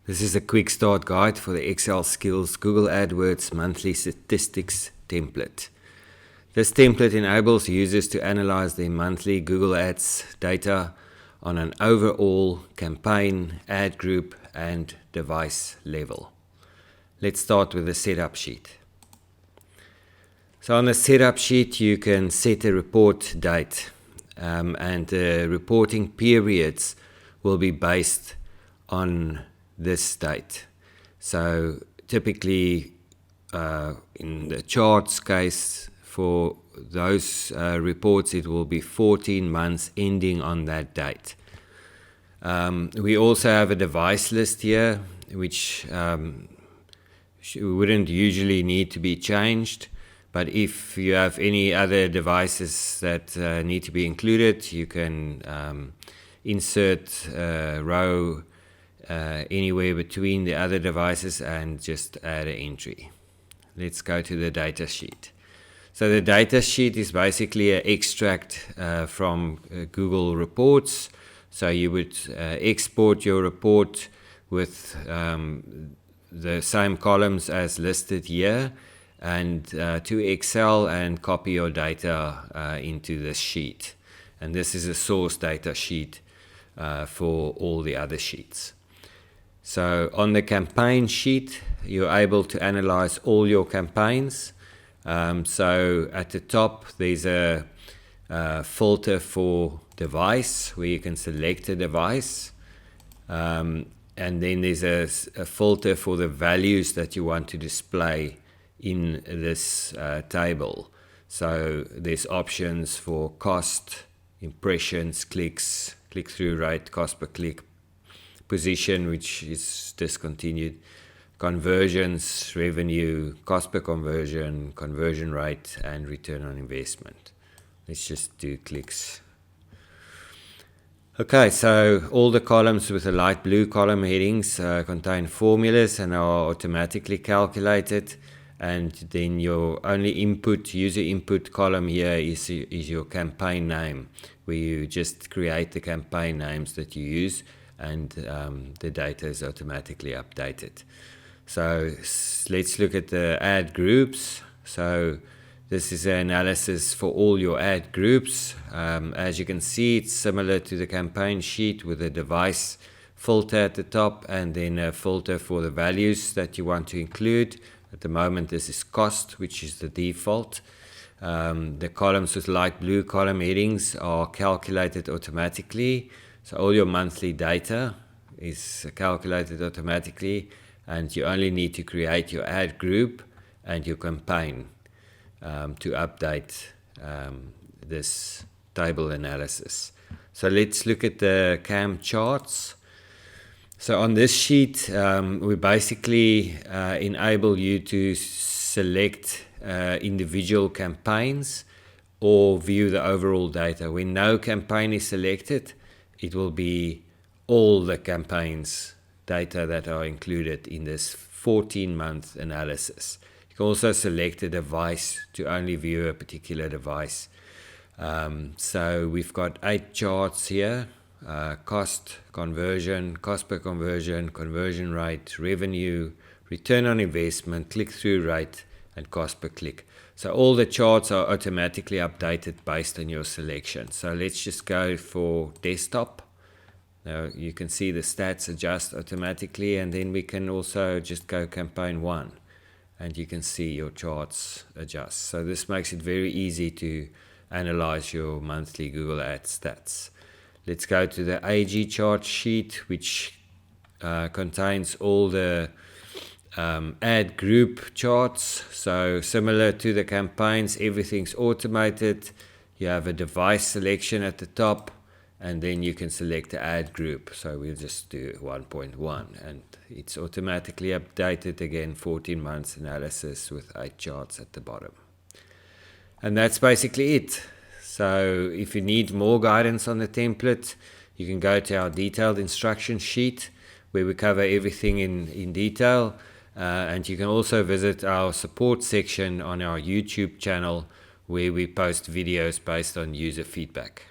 This is a quick start guide for the Excel Skills Google AdWords Monthly Statistics template. This template enables users to analyze their monthly Google Ads data on an overall campaign, ad group, and device level. Let's start with the setup sheet. So on the setup sheet, you can set a report date, and the reporting periods will be based on this date. So typically in the charts case, for those reports, it will be 14 months ending on that date. We also have a device list here, which wouldn't usually need to be changed. But if you have any other devices that need to be included, you can insert a row anywhere between the other devices and just add an entry. Let's go to the data sheet. So the data sheet is basically an extract from Google Reports. So you would export your report with the same columns as listed here and to Excel and copy your data into this sheet. And this is a source data sheet for all the other sheets. So on the campaign sheet, you're able to analyze all your campaigns. So at the top, there's a filter for device where you can select a device. And then there's a filter for the values that you want to display in this table. So there's options for cost, impressions, clicks, click-through rate, cost per click, position, which is discontinued, conversions, revenue, cost per conversion, conversion rate, and return on investment. Let's just do clicks. Okay, so all the columns with the light blue column headings contain formulas and are automatically calculated. And then your only user input column here is your campaign name, where you just create the campaign names that you use, and the data is automatically updated. So let's look at the ad groups. So this is an analysis for all your ad groups. As you can see, it's similar to the campaign sheet with a device filter at the top and then a filter for the values that you want to include. At the moment, this is cost, which is the default. The columns with light blue column headings are calculated automatically. So all your monthly data is calculated automatically, and you only need to create your ad group and your campaign to update this table analysis. So let's look at the CAM charts. So on this sheet, we basically enable you to select individual campaigns or view the overall data. When no campaign is selected, it will be all the campaigns data that are included in this 14-month analysis. You can also select a device to only view a particular device. So we've got 8 charts here. Cost, conversion, cost per conversion, conversion rate, revenue, return on investment, click-through rate, and cost per click. So all the charts are automatically updated based on your selection. So let's just go for desktop. Now you can see the stats adjust automatically, and then we can also just go campaign 1 and you can see your charts adjust. So this makes it very easy to analyze your monthly Google Ads stats. Let's go to the AG chart sheet, which contains all the ad group charts. So similar to the campaigns, everything's automated. You have a device selection at the top, and then you can select the ad group. So we'll just do 1.1, and it's automatically updated again, 14 months analysis with 8 charts at the bottom. And that's basically it. So if you need more guidance on the template, you can go to our detailed instruction sheet where we cover everything in detail. And you can also visit our support section on our YouTube channel where we post videos based on user feedback.